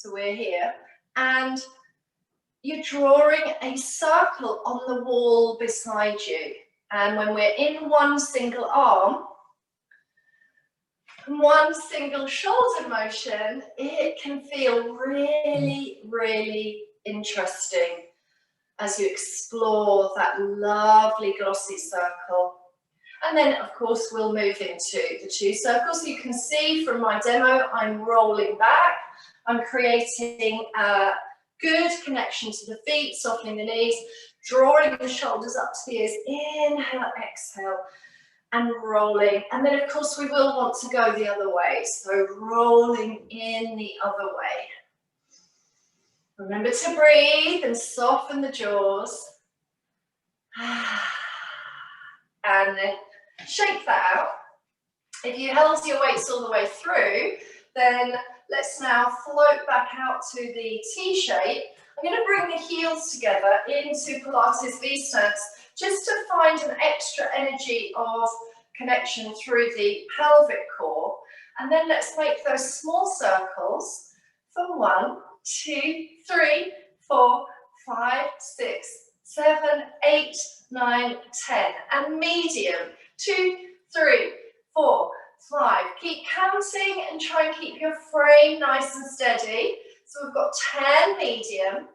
So we're here, and you're drawing a circle on the wall beside you. And when we're in one single arm, one single shoulder motion, it can feel really, really interesting as you explore that lovely glossy circle. And then, of course, we'll move into the two circles. You can see from my demo, I'm rolling back. I'm creating a good connection to the feet, softening the knees, drawing the shoulders up to the ears. Inhale, exhale, and rolling. And then, of course, we will want to go the other way. So rolling in the other way. Remember to breathe and soften the jaws. And then shake that out. If you held your weights all the way through, then let's now float back out to the T shape. I'm going to bring the heels together into Pilates V-stance just to find an extra energy of connection through the pelvic core. And then let's make those small circles for 1, 2, 3, 4, 5, 6, 7, 8, 9, 10. And medium. 2, 3, 4, 5. Keep counting and try and keep your frame nice and steady. So we've got 10 medium.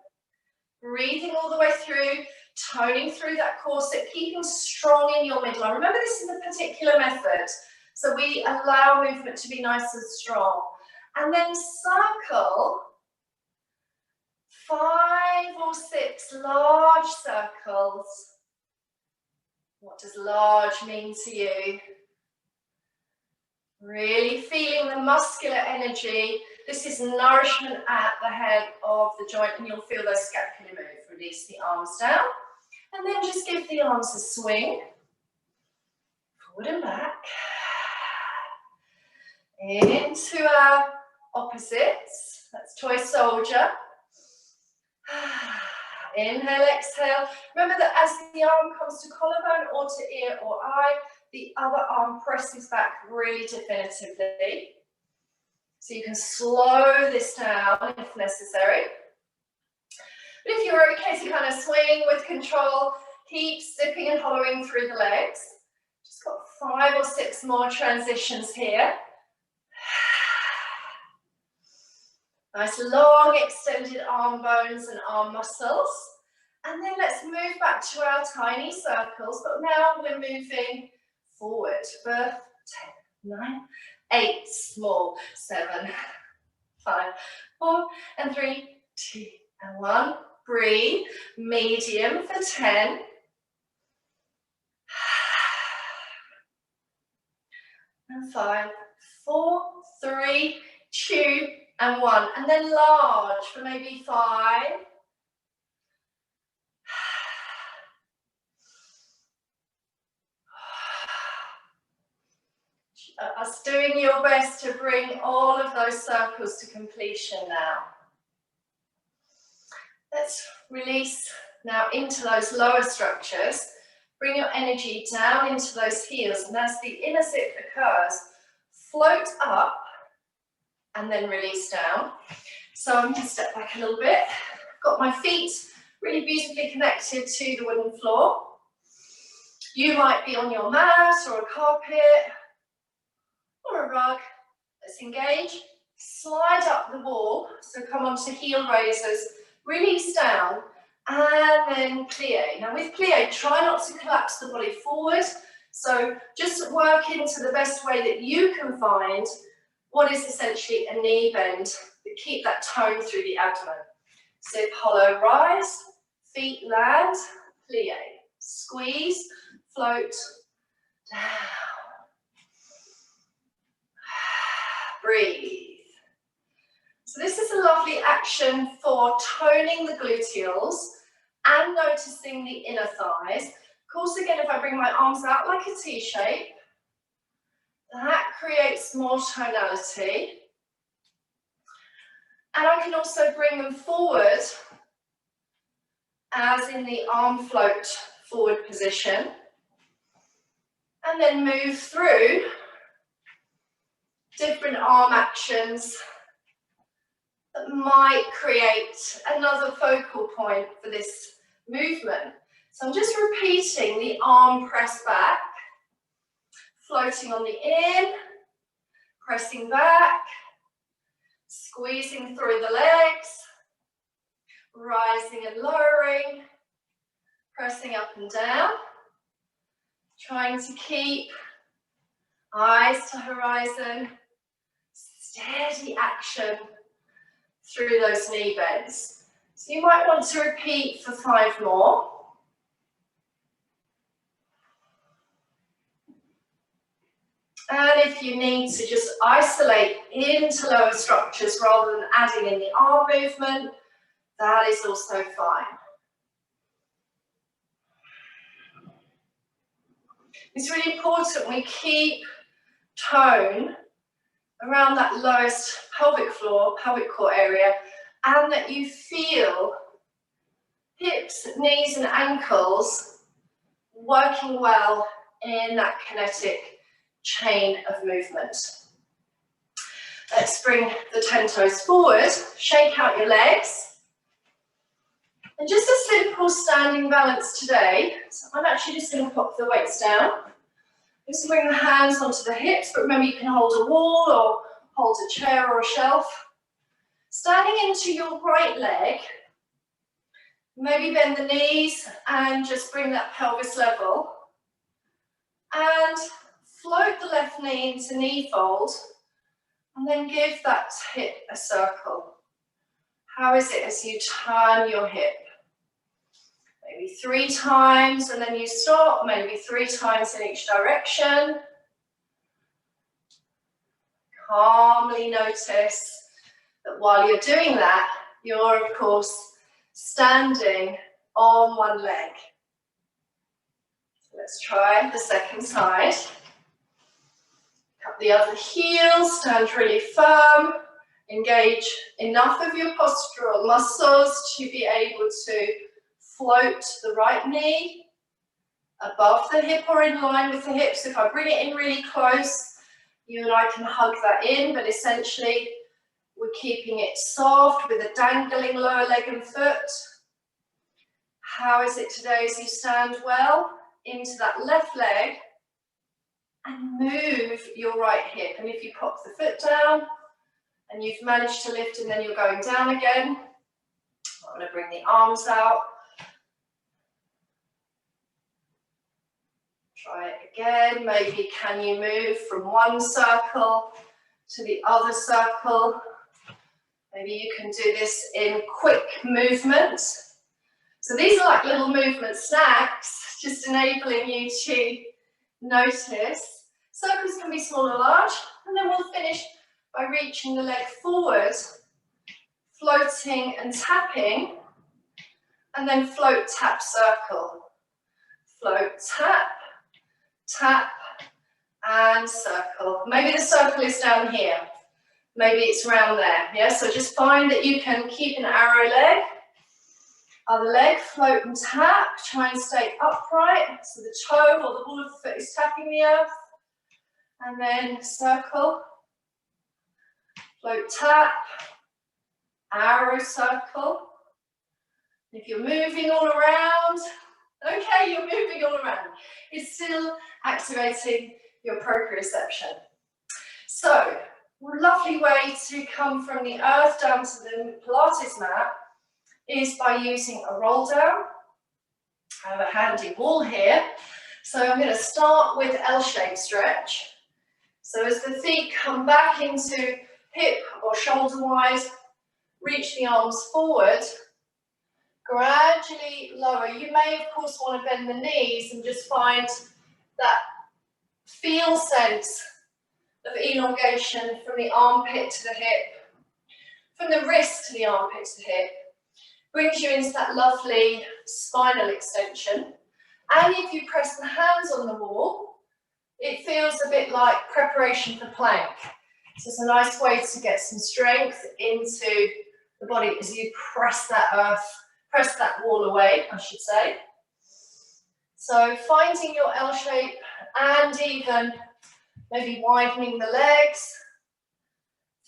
Breathing all the way through, toning through that corset, keeping strong in your midline. Remember, this is a particular method, so we allow movement to be nice and strong. And then circle 5 or 6 large circles. What does large mean to you? Really feeling the muscular energy. This is nourishment at the head of the joint, and you'll feel those scapulae move. Release the arms down, and then just give the arms a swing. Forward and back. Into our opposites. That's toy soldier. Inhale, exhale. Remember that as the arm comes to collarbone or to ear or eye, the other arm presses back really definitively. So you can slow this down if necessary. But if you're okay to kind of swing with control, keep zipping and hollowing through the legs. Just got 5 or 6 more transitions here. Nice long extended arm bones and arm muscles. And then let's move back to our tiny circles, but now we're moving forward for 10, 9, 8, small, 7, 5, 4, and 3, 2, and 1. Breathe, medium for 10. And 5, 4, 3, 2, and 1. And then large for maybe 5. Us doing your best to bring all of those circles to completion now. Let's release now into those lower structures. Bring your energy down into those heels, and as the inner sit occurs, float up and then release down. So I'm going to step back a little bit. Got my feet really beautifully connected to the wooden floor. You might be on your mat or a carpet or a rug. Let's engage. Slide up the wall. So come onto heel raises, release down, and then plie. Now with plie, try not to collapse the body forward. So just work into the best way that you can find what is essentially a knee bend, but keep that tone through the abdomen. Zip, hollow, rise, feet land, plie. Squeeze, float, down. Breathe. So this is a lovely action for toning the gluteals and noticing the inner thighs. Of course, again, if I bring my arms out like a T shape, that creates more tonality. And I can also bring them forward as in the arm float forward position. And then move through different arm actions that that might create another focal point for this movement. So I'm just repeating the arm press back, floating on the in, pressing back, squeezing through the legs, rising and lowering, pressing up and down, trying to keep eyes to horizon, steady action through those knee bends. So you might want to repeat for 5 more. And if you need to just isolate into lower structures rather than adding in the arm movement, that is also fine. It's really important we keep tone around that lowest pelvic floor, pelvic core area, and that you feel hips, knees and ankles working well in that kinetic chain of movement. Let's bring the 10 toes forward, shake out your legs. And just a simple standing balance today. So I'm actually just going to pop the weights down. Just bring the hands onto the hips, but remember you can hold a wall or hold a chair or a shelf. Standing into your right leg, maybe bend the knees and just bring that pelvis level. And float the left knee into knee fold, and then give that hip a circle. How is it as you turn your hip? Maybe 3 times and then you stop, maybe 3 times in each direction. Calmly notice that while you're doing that, you're of course standing on one leg. Let's try the second side. Cut the other heel, stand really firm, engage enough of your postural muscles to be able to float the right knee above the hip or in line with the hips. If I bring it in really close, you and I can hug that in, but essentially we're keeping it soft with a dangling lower leg and foot. How is it today as you stand well into that left leg and move your right hip? And if you pop the foot down and you've managed to lift and then you're going down again, I'm going to bring the arms out. Try it again. Maybe can you move from one circle to the other circle? Maybe you can do this in quick movements. So these are like little movement snacks, just enabling you to notice. Circles can be small or large, and then we'll finish by reaching the leg forward, floating and tapping, and then float, tap, circle. Float, tap, tap, and circle. Maybe the circle is down here. Maybe it's around there. Yeah, so just find that you can keep an arrow leg. Other leg, float and tap. Try and stay upright. So the toe or the ball of the foot is tapping the earth. And then circle. Float, tap. Arrow, circle. If you're moving all around, okay, you're moving all around. It's still activating your proprioception. So, a lovely way to come from the earth down to the Pilates mat is by using a roll down. I have a handy wall here. So I'm going to start with L-shaped stretch. So as the feet come back into hip or shoulder wide, reach the arms forward, gradually lower. You may of course want to bend the knees and just find that feel sense of elongation from the armpit to the hip, from the wrist to the armpit to the hip. Brings you into that lovely spinal extension. And if you press the hands on the wall, it feels a bit like preparation for plank. So it's a nice way to get some strength into the body as you press that earth, press that wall away, I should say. So finding your L shape and even maybe widening the legs,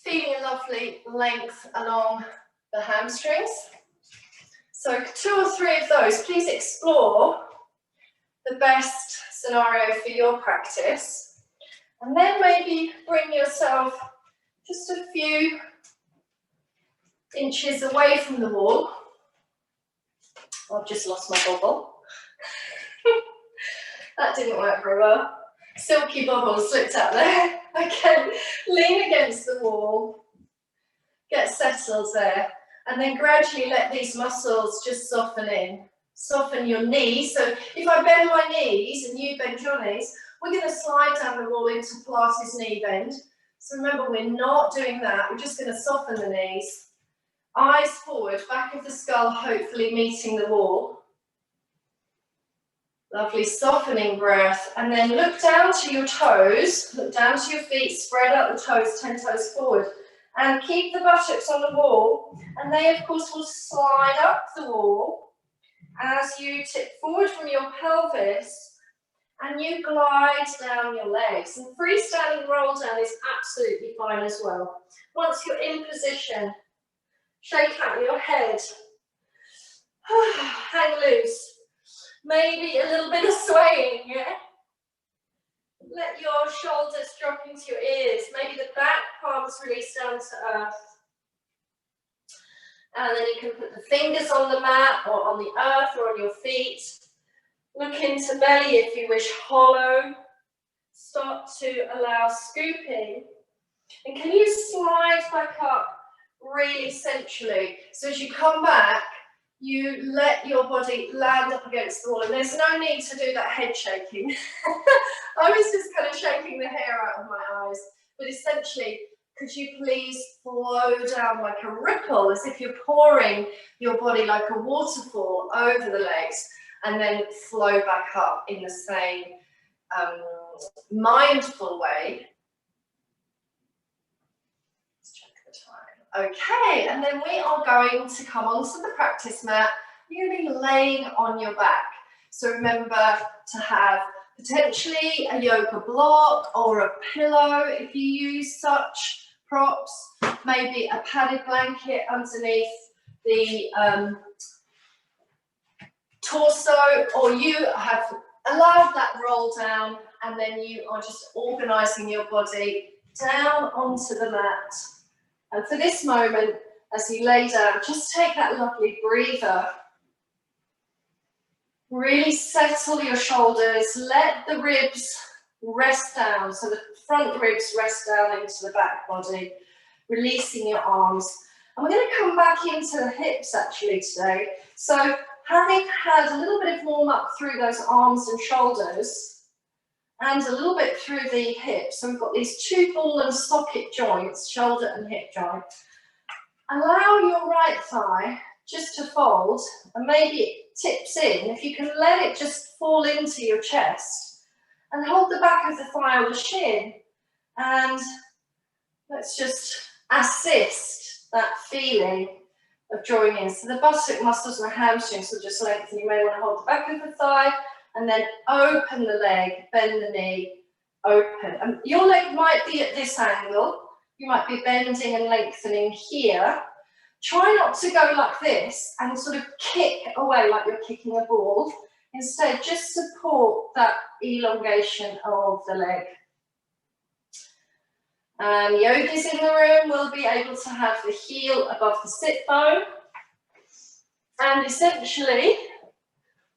Feeling a lovely length along the hamstrings. So 2 or 3 of those. Please explore the best scenario for your practice. And then maybe bring yourself just a few inches away from the wall. I've just lost my bobble. That didn't work very well. Silky bobble slipped out there. Okay, lean against the wall. Get settled there. And then gradually let these muscles just soften in. Soften your knees. So if I bend my knees and you bend your knees, we're going to slide down the wall into Pilates knee bend. So remember, we're not doing that. We're just going to soften the knees. Eyes forward, back of the skull hopefully meeting the wall. Lovely softening breath. And then look down to your toes. Look down to your feet. Spread out the toes, 10 toes forward. And keep the buttocks on the wall. And they, of course, will slide up the wall as you tip forward from your pelvis and you glide down your legs. And freestanding roll down is absolutely fine as well. Once you're in position, shake out your head. Hang loose. Maybe a little bit of swaying, yeah? Let your shoulders drop into your ears. Maybe the back palms release down to earth. And then you can put the fingers on the mat or on the earth or on your feet. Look into belly if you wish, hollow. Start to allow scooping. And can you slide back up really centrally? So as you come back, you let your body land up against the wall. And there's no need to do that head shaking. I was just kind of shaking the hair out of my eyes. But essentially, could you please flow down like a ripple, as if you're pouring your body like a waterfall over the legs, and then flow back up in the same mindful way. Let's check the time. Okay, and then we are going to come onto the practice mat. You're going to be laying on your back. So remember to have potentially a yoga block or a pillow if you use such props, maybe a padded blanket underneath the torso, or you have allowed that roll down and then you are just organising your body down onto the mat. And for this moment, as you lay down, just take that lovely breather. Really settle your shoulders, let the ribs rest down, so the front ribs rest down into the back body, releasing your arms. And we're going to come back into the hips actually today. So having had a little bit of warm up through those arms and shoulders, and a little bit through the hips, so we've got these 2 ball and socket joints, shoulder and hip joint. Allow your right thigh just to fold, and maybe it tips in. If you can let it just fall into your chest, and hold the back of the thigh or the shin, and let's just assist that feeling of drawing in. So the buttock muscles and the hamstrings will just lengthen. You may want to hold the back of the thigh, and then open the leg, bend the knee, open. And your leg might be at this angle. You might be bending and lengthening here. Try not to go like this and sort of kick away like you're kicking a ball. Instead, just support that elongation of the leg. And yogis in the room will be able to have the heel above the sit bone. And essentially,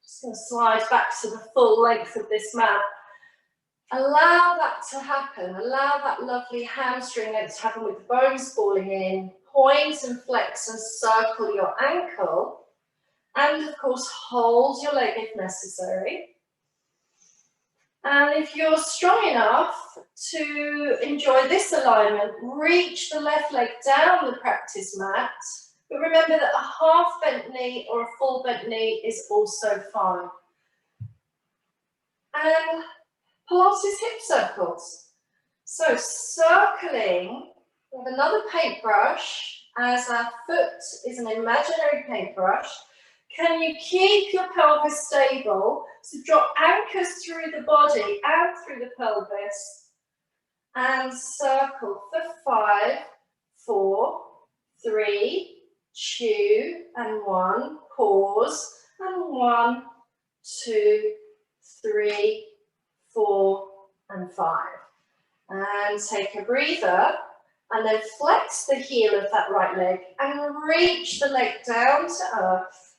just going to slide back to the full length of this mat. Allow that to happen. Allow that lovely hamstring length to happen with the bones falling in. Point and flex and circle your ankle. And of course, hold your leg if necessary. And if you're strong enough to enjoy this alignment, reach the left leg down the practice mat. But remember that a half bent knee or a full bent knee is also fine. And Pilates hip circles. So circling with another paintbrush, as our foot is an imaginary paintbrush. Can you keep your pelvis stable? So drop anchors through the body and through the pelvis. And circle for 5, 4, 3, 2, and 1. Pause, and 1, 2, 3, 4, and 5. And take a breather, and then flex the heel of that right leg and reach the leg down to earth.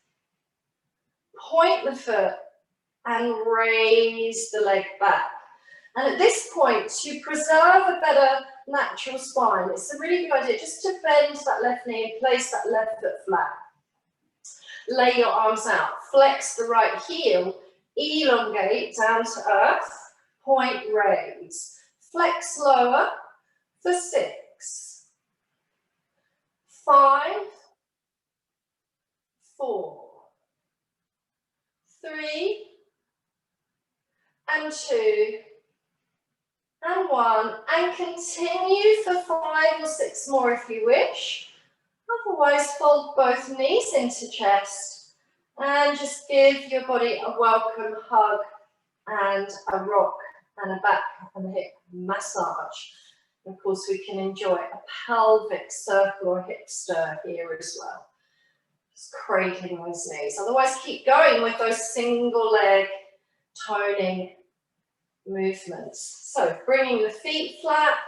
Point the foot and raise the leg back. And at this point, to preserve a better natural spine, it's a really good idea just to bend that left knee and place that left foot flat. Lay your arms out, flex the right heel, elongate down to earth, point, raise. Flex lower for 6, 5, 4, 3, and 2, and 1, and continue for 5 or 6 more if you wish. Otherwise, fold both knees into chest and just give your body a welcome hug and a rock and a back and hip massage. Of course, we can enjoy a pelvic circle or hip stir here as well. Just cradling those knees. Otherwise, keep going with those single leg toning movements. So, bringing the feet flat,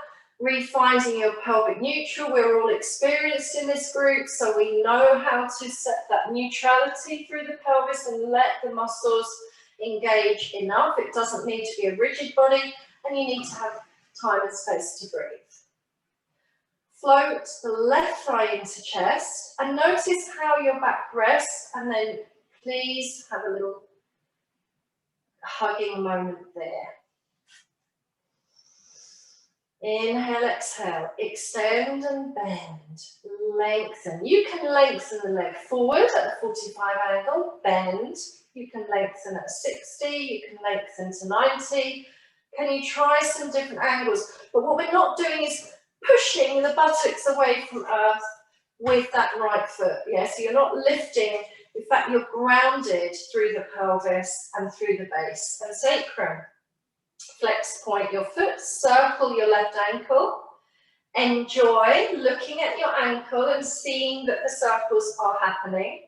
refinding your pelvic neutral. We're all experienced in this group, so we know how to set that neutrality through the pelvis and let the muscles engage enough. It doesn't need to be a rigid body, and you need to have time and space to breathe. Float the left thigh into chest, and notice how your back rests, and then please have a little hugging moment there. Inhale, exhale, extend and bend, lengthen. You can lengthen the leg forward at a 45 angle, bend. You can lengthen at 60, you can lengthen to 90. Can you try some different angles? But what we're not doing is pushing the buttocks away from earth with that right foot. Yeah, so you're not lifting. In fact, you're grounded through the pelvis and through the base and sacrum. Flex, point your foot, circle your left ankle. Enjoy looking at your ankle and seeing that the circles are happening.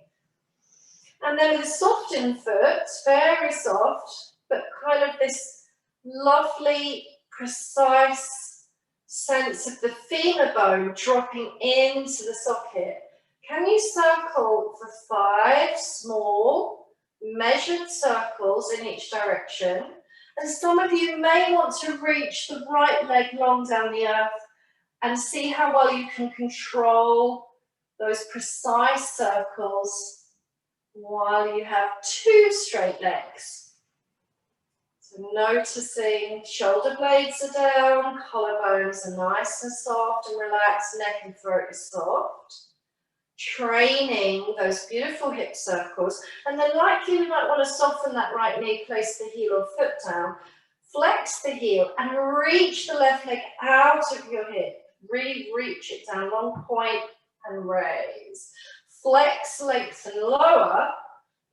And then with a softened foot, very soft, but kind of this lovely, precise sense of the femur bone dropping into the socket. Can you circle for 5 small, measured circles in each direction? And some of you may want to reach the right leg long down the earth and see how well you can control those precise circles while you have 2 straight legs. So noticing shoulder blades are down, collarbones are nice and soft and relaxed, neck and throat is soft. Training those beautiful hip circles, and then likely we might want to soften that right knee, place the heel or foot down, flex the heel and reach the left leg out of your hip. Really reach it down, long point and raise. Flex, lengthen, lower,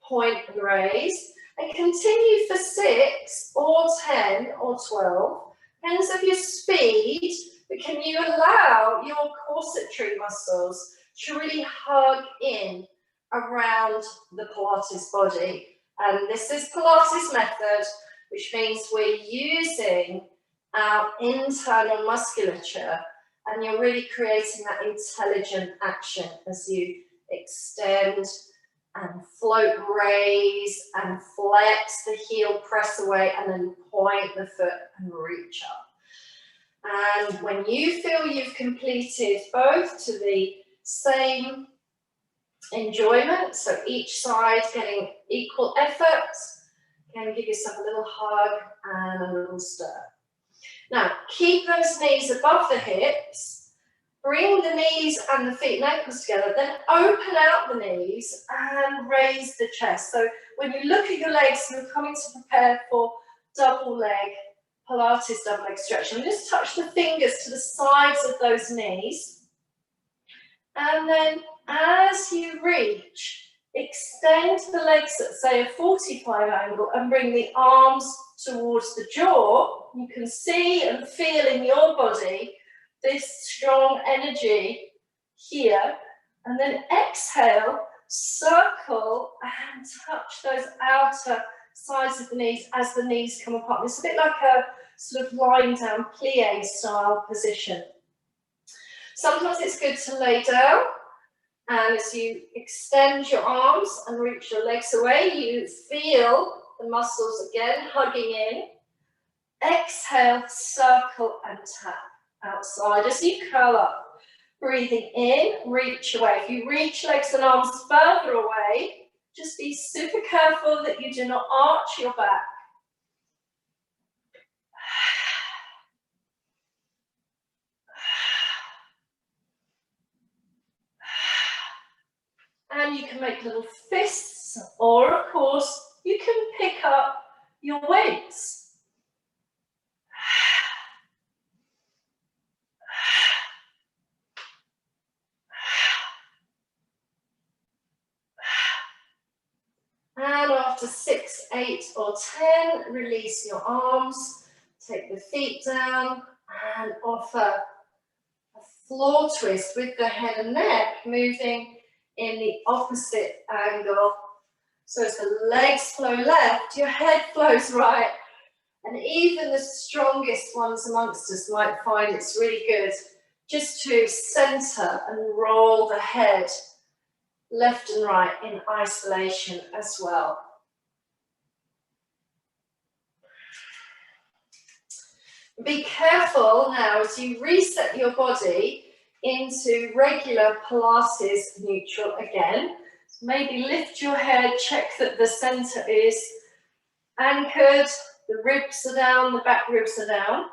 point and raise, and continue for 6 or 10 or 12. Depends on your speed, but can you allow your corsetory muscles to really hug in around the Pilates body? And this is Pilates method, which means we're using our internal musculature, and you're really creating that intelligent action as you extend and float, raise and flex the heel, press away, and then point the foot and reach up. And when you feel you've completed both to the same enjoyment, so each side getting equal effort, can give yourself a little hug and a little stir. Now, keep those knees above the hips, bring the knees and the feet and ankles together, then open out the knees and raise the chest. So when you look at your legs, you're coming to prepare for double leg, Pilates double leg stretch. And just touch the fingers to the sides of those knees. And then as you reach, extend the legs at, say, a 45 angle and bring the arms towards the jaw. You can see and feel in your body this strong energy here. And then exhale, circle and touch those outer sides of the knees as the knees come apart. It's a bit like a sort of lying down plie style position. Sometimes it's good to lay down, and as you extend your arms and reach your legs away, you feel the muscles again hugging in. Exhale, circle and tap outside as you curl up. Breathing in, reach away. If you reach legs and arms further away, just be super careful that you do not arch your back. And you can make little fists, or of course, you can pick up your weights. And after 6, 8, or 10, release your arms, take the feet down, and offer a floor twist with the head and neck moving in the opposite angle. So as the legs flow left, your head flows right. And even the strongest ones amongst us might find it's really good just to center and roll the head left and right in isolation as well. Be careful now as you reset your body into regular Pilates neutral again. So maybe lift your head, check that the center is anchored, the ribs are down, the back ribs are down,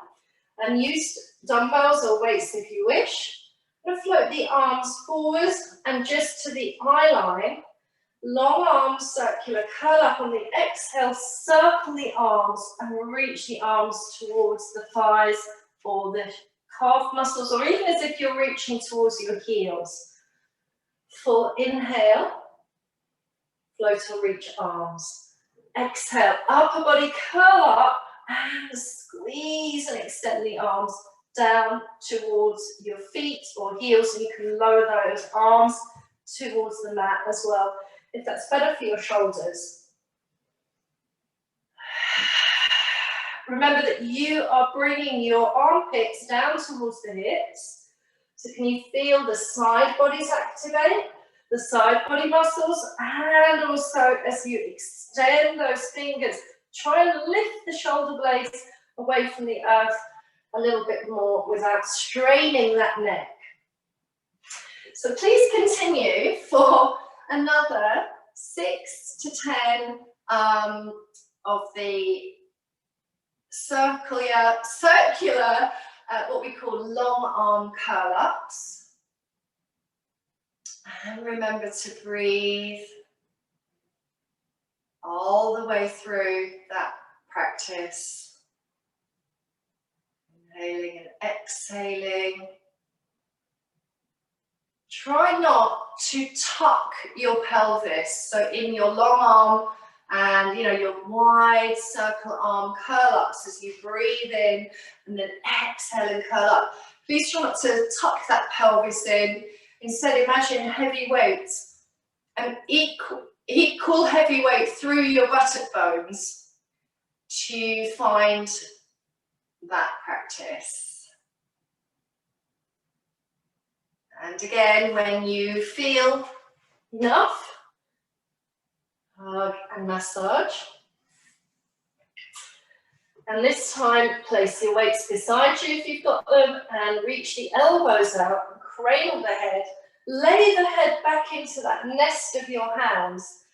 and use dumbbells or weights if you wish. I'm going to float the arms forwards and just to the eye line. Long arms, circular, curl up on the exhale, circle the arms and reach the arms towards the thighs or the calf muscles, or even as if you're reaching towards your heels. Full inhale, float or reach arms. Exhale, upper body curl up and squeeze and extend the arms down towards your feet or heels, and you can lower those arms towards the mat as well, if that's better for your shoulders. Remember that you are bringing your armpits down towards the hips. So can you feel the side bodies activate, the side body muscles, and also as you extend those fingers, try and lift the shoulder blades away from the earth a little bit more without straining that neck. So please continue for another 6 to 10 of the circular, what we call long arm curl ups. And remember to breathe all the way through that practice. Inhaling and exhaling. Try not to tuck your pelvis, so in your long arm and your wide circle arm curl ups as you breathe in and then exhale and curl up. Please try not to tuck that pelvis in. Instead, imagine heavy weights, an equal heavy weight through your buttock bones to find that practice. And again, when you feel enough, hug and massage. And this time, place your weights beside you if you've got them, and reach the elbows out and cradle the head. Lay the head back into that nest of your hands.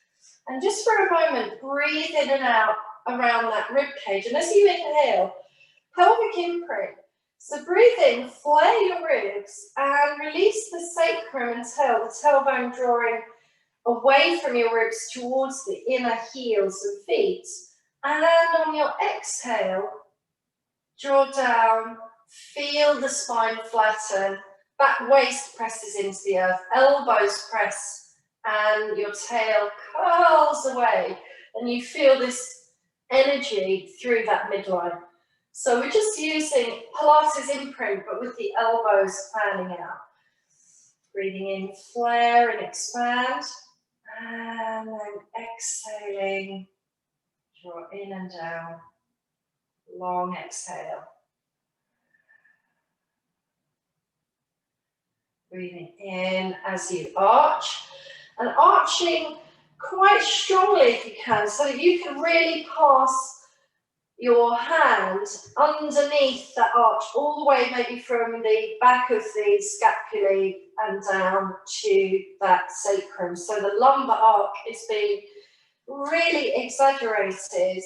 And just for a moment, breathe in and out around that rib cage. And as you inhale, pelvic imprint. So breathe in, flare your ribs, and release the sacrum and tail, the tailbone drawing away from your ribs towards the inner heels and feet. And on your exhale, draw down, feel the spine flatten, back waist presses into the earth, elbows press, and your tail curls away. And you feel this energy through that midline. So we're just using Pilates imprint, but with the elbows fanning out. Breathing in, flare and expand. And then exhaling, draw in and down. Long exhale. Breathing in as you arch. And arching quite strongly if you can, so that you can really pass your hand underneath that arch, all the way maybe from the back of the scapulae and down to that sacrum. So the lumbar arc is being really exaggerated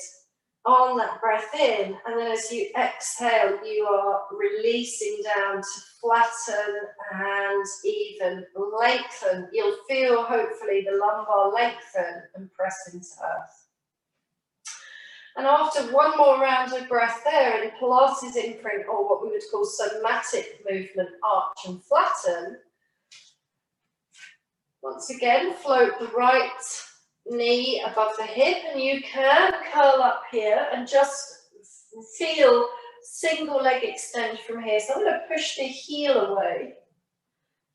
on that breath in, and then as you exhale, you are releasing down to flatten and even lengthen. You'll feel, hopefully, the lumbar lengthen and press into earth. And after one more round of breath there in Pilates imprint, or what we would call somatic movement, arch and flatten, once again, float the right knee above the hip, and you can curl up here and just feel single leg extend from here. So I'm going to push the heel away,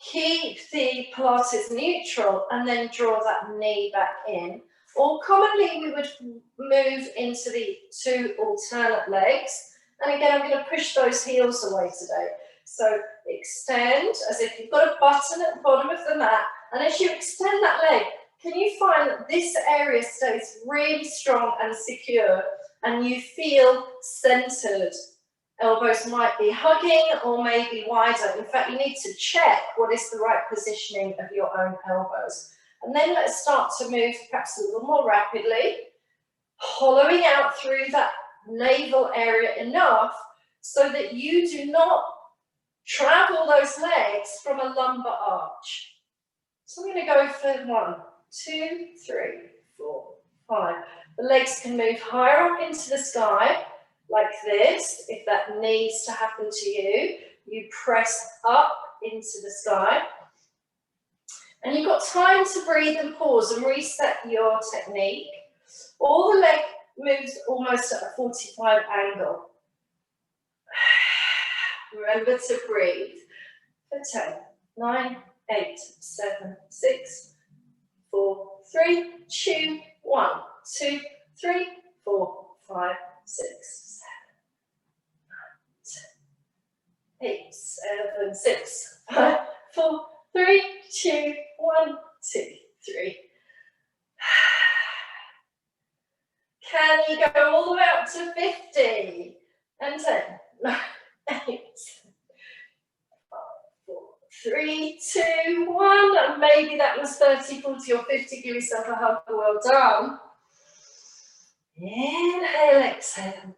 keep the Pilates neutral, and then draw that knee back in. Or commonly we would move into the two alternate legs. And again, I'm going to push those heels away today. So extend as if you've got a button at the bottom of the mat. And as you extend that leg, can you find that this area stays really strong and secure and you feel centered? Elbows might be hugging or maybe wider. In fact, you need to check what is the right positioning of your own elbows. And then let's start to move perhaps a little more rapidly, hollowing out through that navel area enough so that you do not travel those legs from a lumbar arch. So I'm going to go for 1, 2, 3, 4, 5. The legs can move higher up into the sky like this. If that needs to happen to you, you press up into the sky. And you've got time to breathe and pause and reset your technique. Or the leg moves almost at a 45 angle. Remember to breathe. For 10, 9, 8, 7, 6, 4, 3, 2, 1, 2, 3, 4, 5, 6, 7, 8, 7, 6, 5, 4, 3, 2, 1, 2, 3. Can you go all the way up to 50? And 10, 9, 8, 7, 5, 4, 3, 2, 1. And maybe that was 30, 40, or 50. Give yourself a hug. Well done. Inhale, exhale.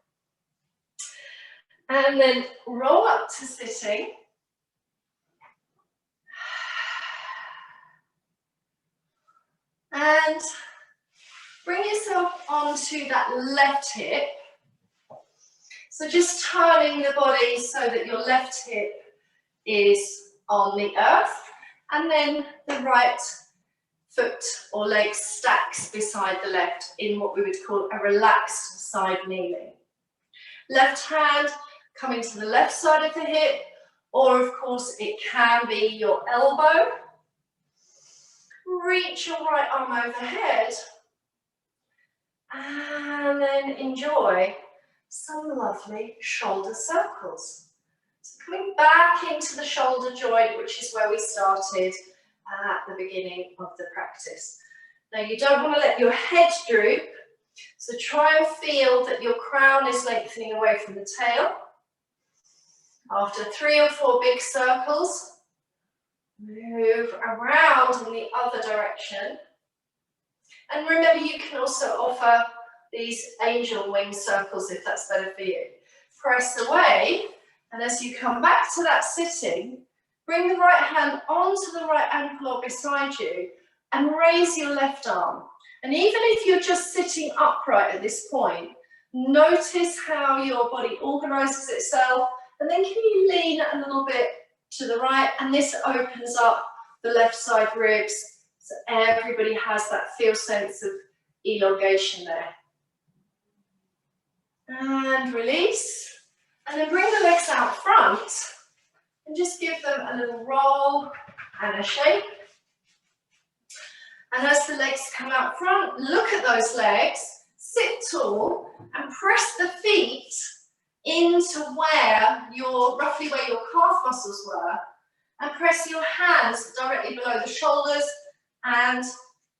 And then roll up to sitting. And bring yourself onto that left hip. So just turning the body so that your left hip is on the earth, and then the right foot or leg stacks beside the left in what we would call a relaxed side kneeling. Left hand coming to the left side of the hip, or of course it can be your elbow. Reach your right arm overhead and then enjoy some lovely shoulder circles. So coming back into the shoulder joint, which is where we started at the beginning of the practice. Now you don't want to let your head droop, so try and feel that your crown is lengthening away from the tail. After 3 or 4 big circles, move around in the other direction. And remember, you can also offer these angel wing circles if that's better for you. Press away, and as you come back to that sitting, bring the right hand onto the right ankle or beside you and raise your left arm. And even if you're just sitting upright at this point, notice how your body organizes itself, and then can you lean a little bit to the right, and this opens up the left side ribs, so everybody has that feel sense of elongation there. And release. And then bring the legs out front and just give them a little roll and a shake. And as the legs come out front, look at those legs, sit tall and press the feet into roughly where your calf muscles were, and press your hands directly below the shoulders and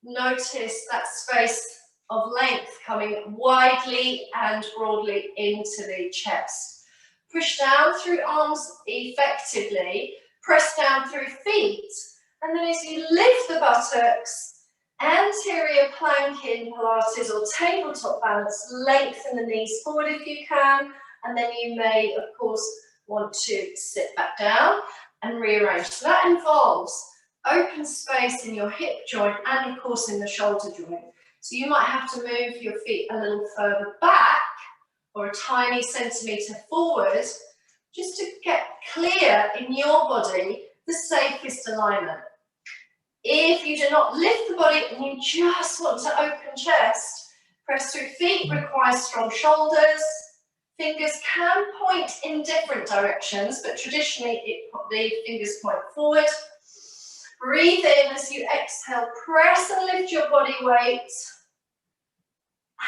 notice that space of length coming widely and broadly into the chest. Push down through arms effectively, press down through feet, and then as you lift the buttocks, anterior plank in Pilates or tabletop balance, lengthen the knees forward if you can, and then you may, of course, want to sit back down and rearrange. So that involves open space in your hip joint and, of course, in the shoulder joint. So you might have to move your feet a little further back or a tiny centimetre forward just to get clear in your body the safest alignment. If you do not lift the body and you just want to open chest, press through feet requires strong shoulders. Fingers can point in different directions, but traditionally the fingers point forward. Breathe in as you exhale, press and lift your body weight.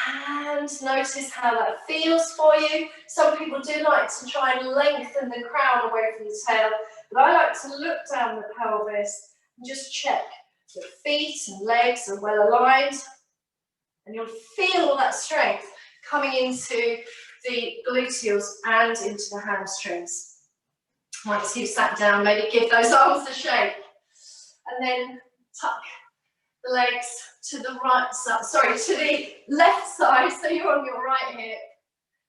And notice how that feels for you. Some people do like to try and lengthen the crown away from the tail, but I like to look down the pelvis and just check the feet and legs are well aligned. And you'll feel all that strength coming into the gluteals and into the hamstrings. Once you've sat down, maybe give those arms a shake. And then tuck the legs to the right side, to the left side, so you're on your right hip.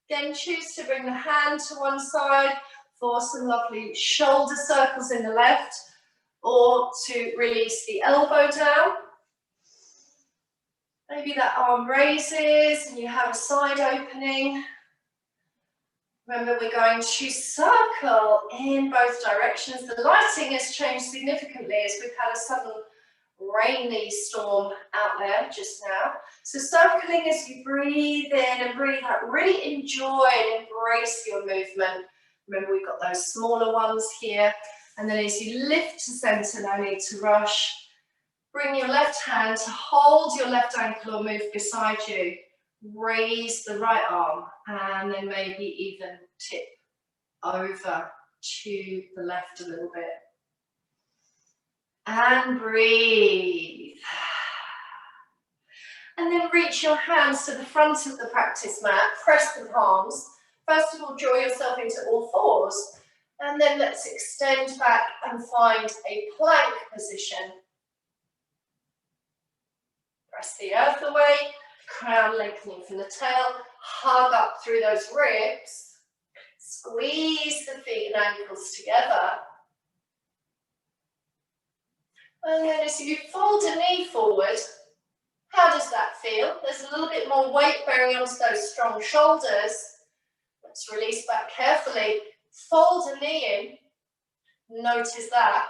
Then choose to bring the hand to one side for some lovely shoulder circles in the left, or to release the elbow down. Maybe that arm raises and you have a side opening. Remember, we're going to circle in both directions. The lighting has changed significantly as we've had a sudden rainy storm out there just now. So circling as you breathe in and breathe out. Really enjoy and embrace your movement. Remember, we've got those smaller ones here. And then as you lift to center, no need to rush. Bring your left hand to hold your left ankle or move beside you. Raise the right arm and then maybe even tip over to the left a little bit. And breathe. And then reach your hands to the front of the practice mat. Press the palms. First of all, draw yourself into all fours. And then let's extend back and find a plank position. Press the earth away. Crown lengthening from the tail, hug up through those ribs, squeeze the feet and ankles together. And then as you fold a knee forward, how does that feel? There's a little bit more weight bearing onto those strong shoulders. Let's release back carefully. Fold a knee in, notice that.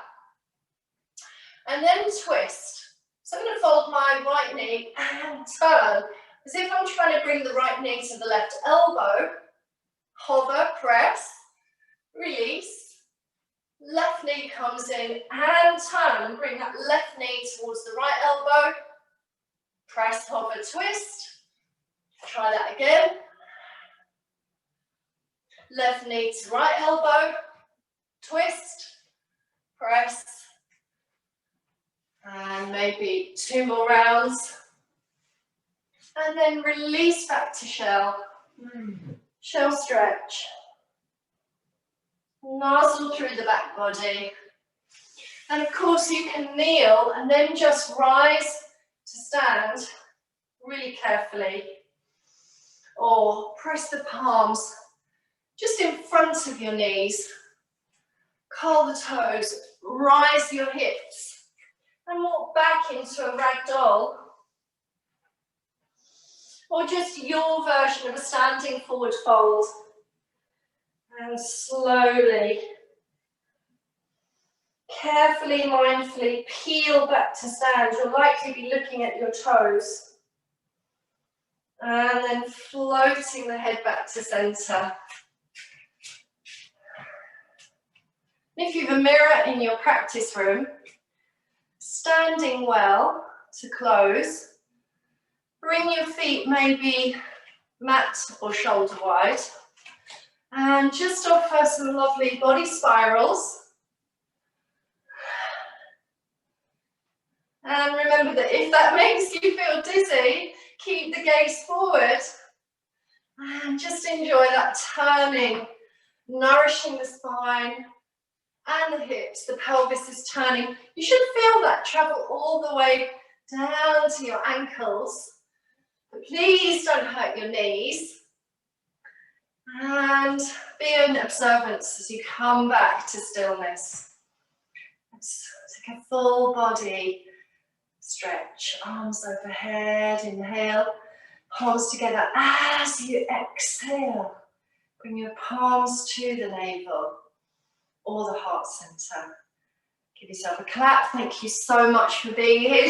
And then twist. So I'm going to fold my right knee and turn, as if I'm trying to bring the right knee to the left elbow. Hover, press, release. Left knee comes in and turn, and bring that left knee towards the right elbow. Press, hover, twist. Try that again. Left knee to right elbow. Twist, press. And maybe 2 more rounds. And then release back to shell. Shell stretch. Nozzle through the back body. And of course you can kneel and then just rise to stand really carefully. Or press the palms just in front of your knees. Curl the toes, rise your hips. And walk back into a ragdoll. Or just your version of a standing forward fold. And slowly, carefully, mindfully peel back to stand. You'll likely be looking at your toes. And then floating the head back to center. And if you have a mirror in your practice room, standing well to close, bring your feet maybe mat or shoulder wide, and just offer some lovely body spirals. And remember that if that makes you feel dizzy, keep the gaze forward and just enjoy that turning, nourishing the spine and the hips. The pelvis is turning. You should feel that travel all the way down to your ankles. But please don't hurt your knees. And be in observance as you come back to stillness. Let's take a full body stretch. Arms overhead, inhale. Palms together as you exhale. Bring your palms to the navel or the heart center. Give yourself a clap. Thank you so much for being here.